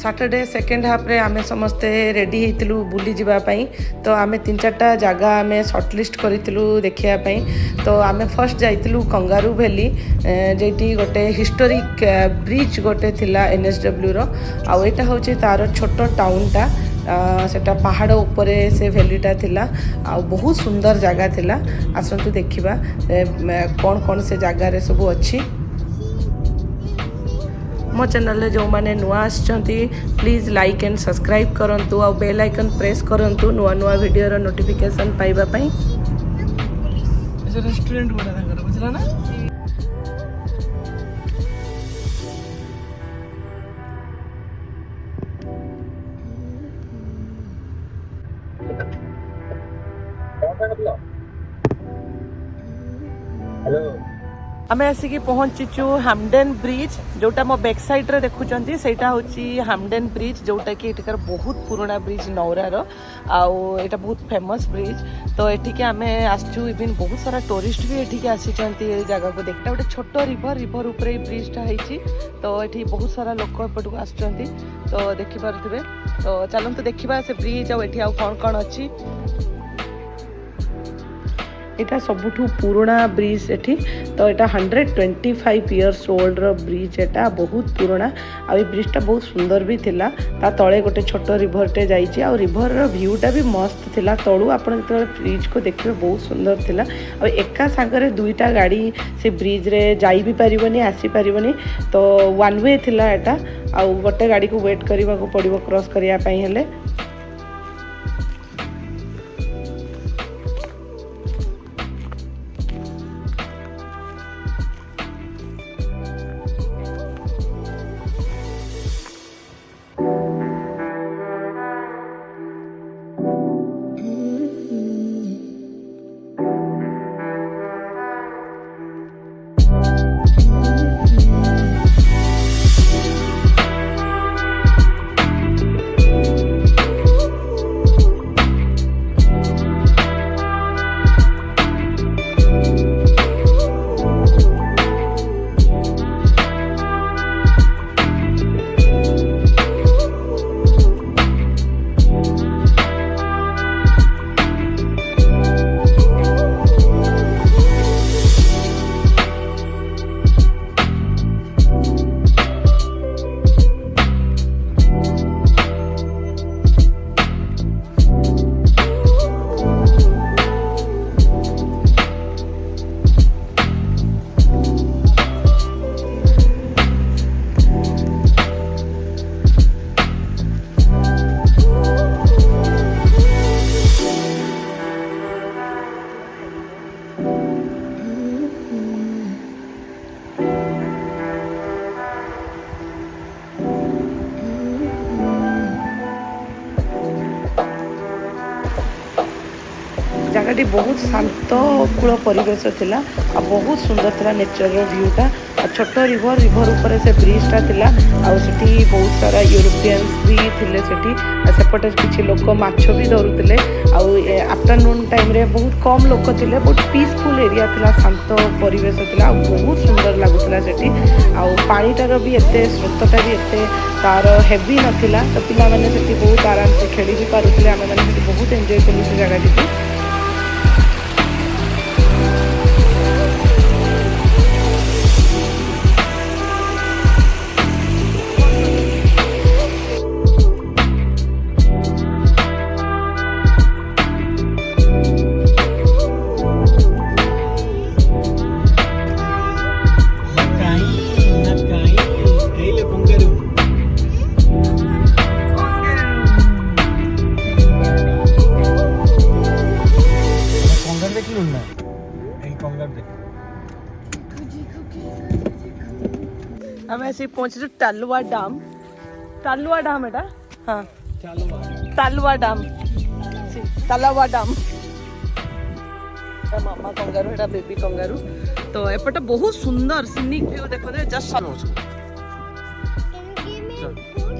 Saturday second half रे आमे समस्ते रेडी होइतिलु बुली जिबा पई तो आमे 3-4टा जगह आमे शॉर्टलिस्ट करितिलु देखिया पई तो आमे फर्स्ट जाइतिलु कंगारू वैली जेटी गोटे हिस्टोरिक ब्रिज गोटे थिला एनएसडब्ल्यू रो आ एटा होची तार छोटो टाउनटा सेटा पहाड़ ऊपर से वैलीटा थिला आ बहुत सुंदर जगह थिला आसंतु देखिबा कौन कौन से जगह रे सब अच्छी मो चैनल जो माने नुआ आछंती प्लीज लाइक एंड सब्सक्राइब करंतु आ बेल आइकन प्रेस करंतु नुआ नुआ वीडियो रो नोटिफिकेशन पाइबा पई रेस्टोरेंट बड़ा था बुझला ना हेलो आमे आसिकी पहुँचीचु हामडेन ब्रिज जोटा मो बैक साइड रे देखुचंती सेटा होची हामडेन ब्रिज जोटा कि एठिकार बहुत पुराना ब्रिज नौरा रो आउ एटा बहुत फेमस ब्रिज तो एठिके आमे आसचु इवन बहुत सारा टूरिस्ट भी एठिके आसीचंती ए जगह को देखता गोटे छोटो रिवर ऊपर ए ब्रिज टा हैची तो एठी बहुत सारा लोक एपटू आसचंती तो देखि पारुथिबे तो चलंतु देखिबा से ब्रिज आ एठी आ कोन कोन अछि एटा सबुठू पुराना ब्रिज एठी तो एटा 125 इयर्स ओल्ड रो ब्रिज एटा बहुत पुराना आ ए ब्रिज टा बहुत सुंदर भी थिला ता तळे गोटे छोटो रिवर टे जाईची आ रिवर रो व्यू टा भी मस्त थिला तळू आपण जते ब्रिज को देखिबे बहुत सुंदर थिला आ एका सागरे दुईटा गाड़ी से ब्रिज रे जाई भी परिबनी आसी परिबनी तो वन वे थिला एटा आ गोटे गाड़ी को वेट करबा को पड़िबो क्रॉस करिया पई हेले जगह बहुत शांत कूल परिवेश थिला आ बहुत सुंदर थिला नेचर रो व्यूटा आ छोटो रिवर ऊपर से ब्रिजटा थिला आ सेठी बहुत सारा यूरोपियंस भी थिले सेठी आ सेपटे किछि लोक माछो भी धरुतिले आ आफ्टरनून टाइम रे बहुत कम लोक थिले बहुत पीसफुल एरिया थिला शांत परिवेश थिला आ बहुत सुंदर लागुतिला सेठी आ पानीटार भी एते स्रोतटा भी एते तार हेवी नथिला तो पिला माने सेठी बहुत आराम से खेली भी पारुतिले आमे माने सेठी बहुत एन्जॉय कलु से जगह टी हम ऐसे पहुंचे टालुआ डैम एटा हाँ तालुआ डैम तालावा डैम मामा कंगारू एटा बेबी कंगारू तो एपटे बहुत सुंदर सीनिक व्यू देखो they just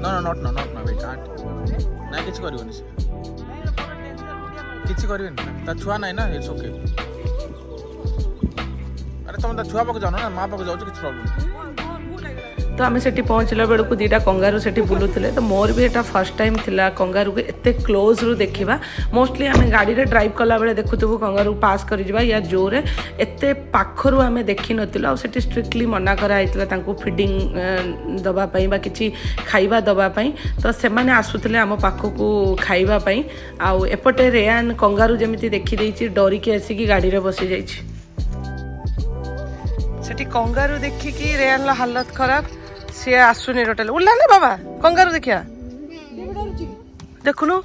No, not now, we can't. ना किसी करियो नहीं किसी करियो नहीं ता छुआ नहीं ना इट्स ओके अरे तुम ता छुआ पाक जानो ना मां पाक जाओ किसी प्रॉब्लम तो आम से पहुँचला बेलू दुईटा कंगारू से बुलूले तो मोर भी यहाँ फर्स्ट टाइम थिला कंगारू को एत क्लोज रू देखा मोस्टली आम गाड़ी रे ड्राइव कला बेले देखुबू कंगारू पास कर या जोरे एत पाखरू आम देखी नुला से स्ट्रिक्टली मना कराई फिडिंग दवापाई कि खाइबा दवापाई तो से आसुले आम पाखक खाइबापी आउ एपटे रेयान कंगारू जमी देखी डरिकी आसिकी गाड़ी रे बसी जाइए सेठी कंगारू देखिकी रेयान ला हालत खराब सी आसुनी टोटाल उल्ला ना बाबा कंगारू देखिया देखुनु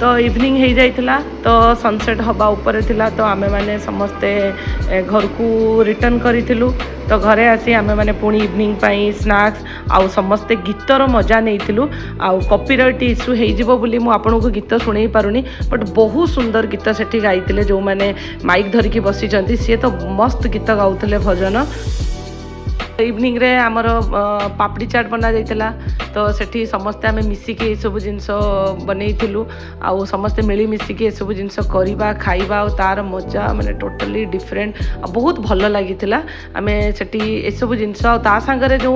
तो इवनिंग हो जाइथिला तो सनसेट हवा ऊपर थिला तो आमे माने समस्ते घर को रिटर्न करिथिलु तो घरे आसी आमे माने पुणी इवनिंग पाई स्नैक्स आउ समस्ते गीतर मजा नहींथिलु आउ कॉपीराइट इश्यू हो जिवो बोली मु आपन को गीत सुनै पारुनी बट बहुत सुंदर गीत सेठी गाइथिले जो माने माइक धरिकी बसी जंती सी तो मस्त गीत गाउथिले भजन इवनिंग रे आमर पापड़ी चाट बना जाइथिला तो सेठी समस्ते आमे मिसिकी ए सब जिंस बनैथिलु आउ समस्ते मिली मिसिकी ए सब जिंस करिबा खाइबा और तार मजा माने टोटली डिफरेंट बहुत भल लागिथिला आमे सेठी ए सब जिंस आ ता संगरे जो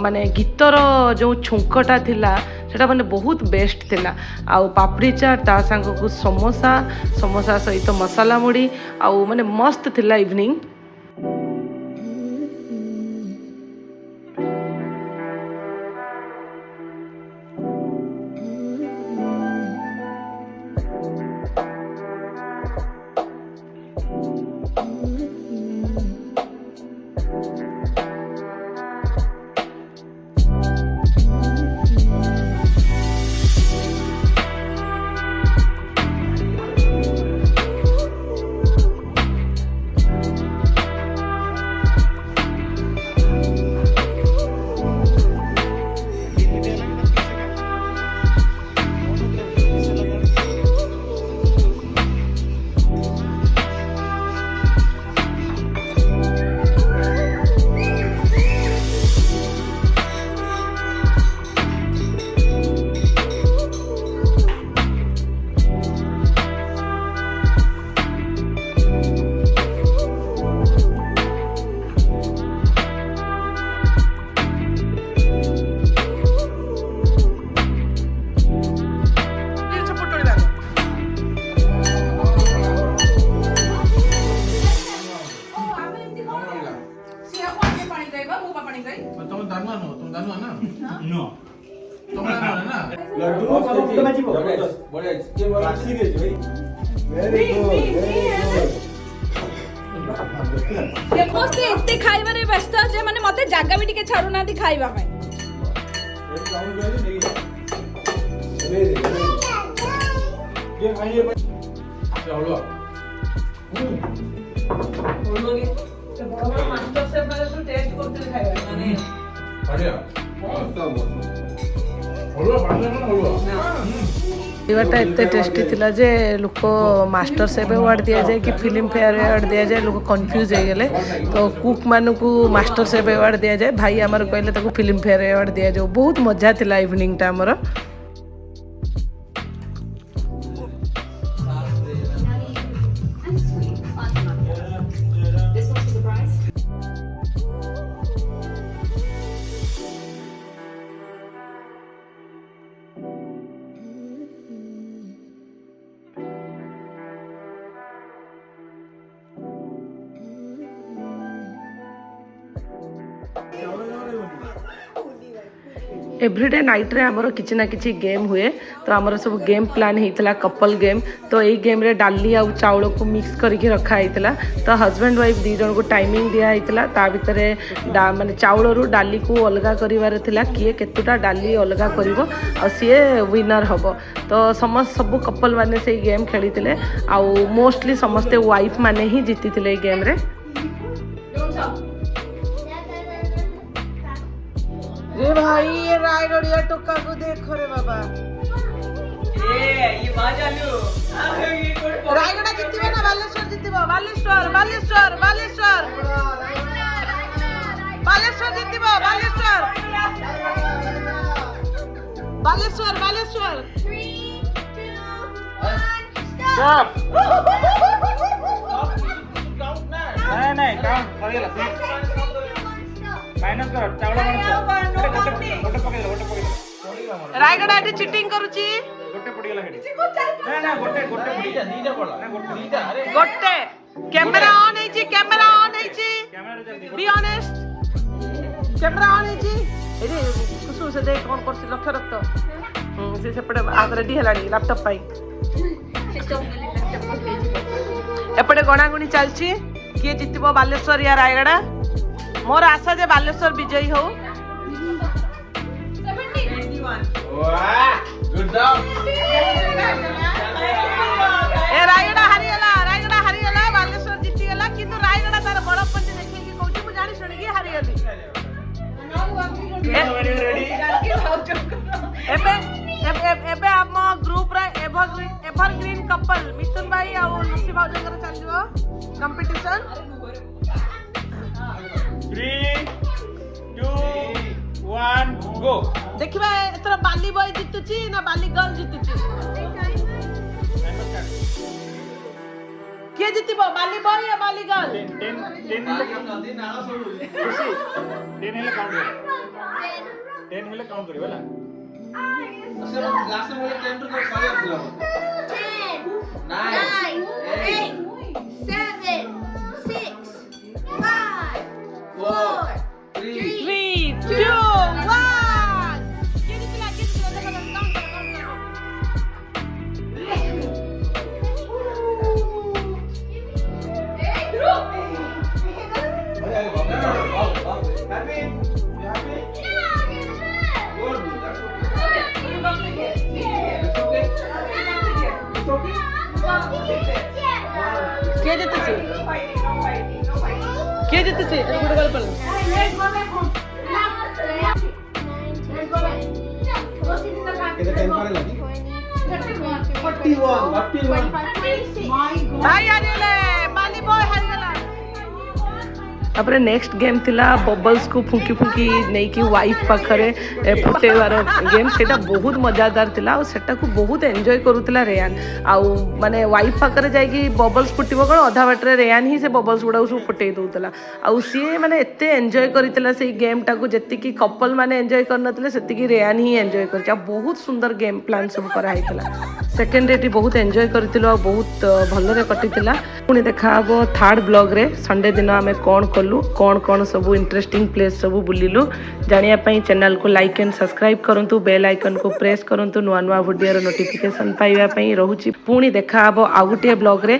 माने गीतर जो छुंकटा थिला सेटा माने बहुत बेस्ट थिला आउ पापड़ी चाट ता संग को समोसा समोसा सहित मसाला मुड़ी आउ माने मस्त थिला इवनिंग ସମସ୍ତେ ଏତେ ଖାଇବାରେ ବ୍ୟସ୍ତ ଯେ ମାନେ ମତେ ଜାଗା ବି ଟିକେ ଛାଡୁନାହାନ୍ତି ଖାଇବା ପାଇଁ। खाइबाटा एते टेस्टी थिला जे लोक मास्टर शेफ अवार्ड दिया जाए कि फिल्म फेयर अवार्ड दिया जाए लोक कंफ्यूज हो गले तो कुक मान को मास्टर शेफ अवार्ड दिया जाए भाई आमर कहले ताको फिल्म फेयर अवार्ड दिया जाए बहुत मजा थिला इवनिंग टा हमर एवरीडे नाइट रे हमर किछि ना किछि गेम हुए तो हमर सब गेम प्लान हेतला कपल गेम तो यही गेम रे डाली आ चाउल को मिक्स करके रखा हेतला तो हस्बैंड वाइफ दी जन को टाइमिंग दिया हेतला ता भितरे माने चाउल रु डाली को अलगा करिवार थिला किए केतुटा डाली अलगा करिवो आ सिए विनर हबो तो समस्त सब कपल माने से गेम खेलितिले आ मोस्टली समस्त वाइफ माने ही जीतितिले गेम रे रे भाई ये रायगढ़िया टोका को देखो रे बाबा ये बाजालू रायगढ़ जितबे ना बालेश्वर जितबो बालेश्वर बालेश्वर बालेश्वर बालेश्वर जितबो बालेश्वर बालेश्वर बालेश्वर 3, 2, 1 स्टॉप नहीं काउंट करियला माइनस कर चावला गोटे पकेला रायगढ़ आटी चीटिंग करूची गोटे पडिगला हेडी ना गोटे दीटा पडला ना गोटे अरे गोटे कैमरा ऑन हेची camera be honest camera on हेची एरे कुसु से देख कोन करसी लक्ष्य रखतो से सेपटे आ रेडी हेलाडी लैपटॉप पाई एपटे गणागुणी चलची किए जितबो बालेश्वर या रायगढ़ मोर आशा जे बालेश्वर विजयी हो 71 वाह good job A Raigarh हारिगला Baleshwar जीती गला किंतु रायगढ़ तार बड़ पंच देखि कि कहूची मु जानि सुनि कि हारि गली एबे हम ग्रुप रे एवरग्रीन कपल मिथुन भाई और लुसी भाउजकर चलिबो कंपटीशन 3 2 1 गो देखिबा एतरा बाली बॉय जितुची ना बाली गर्ल जितुची के जितिबो बाली बॉय या बाली गर्ल 10 जल्दी नाला छोड़ू 10 हेले काउंट कर 10 हेले काउंट करियो होला असे लास्ट में 10 टू 5 आसला 10 9 8 7 6 5 4 3 2 1 के जितला के जितुची के जितुची गुड गोल पल भाई हारिले बाली बॉय हारिगला तापर नेक्स्ट गेम थिला बबल्स को फुंकी फुंकी नहीं कि वाइफ पाखरे फुटेवार गेम सेटा बहुत मजादार थिला और सेटा को बहुत एंजॉय करूतिला रेयान आ माने वाइफ पाखरे जाई कि बबल्स फुटिबो कोन आधा बाटरे रेयान ही से बबल्स गुडा सब फुटेई दोतला आ सी माने एते एंजॉय करितला से गेम टा को जति कि कपल माने एंजॉय करनतले सेति कि रेयान ही एंजॉय करचा बहुत सुंदर गेम प्लान सब करा हैतला सेकंड डे बहुत एंजॉय करतिलो बहुत भलरे कटितिला पुनी देखाबो थर्ड ब्लॉग रे संडे दिन आमे कोन कलु कौन सब इंटरेस्टिंग प्लेस सब बुलिलु जानिया पई चैनल को लाइक एंड सब्सक्राइब करंतु बेल आइकन को प्रेस करंतु नुआ नुआ वीडियो रो नोटिफिकेशन पाइबा पई रहूची पुनी देखाबो आ गुटे ब्लॉग रे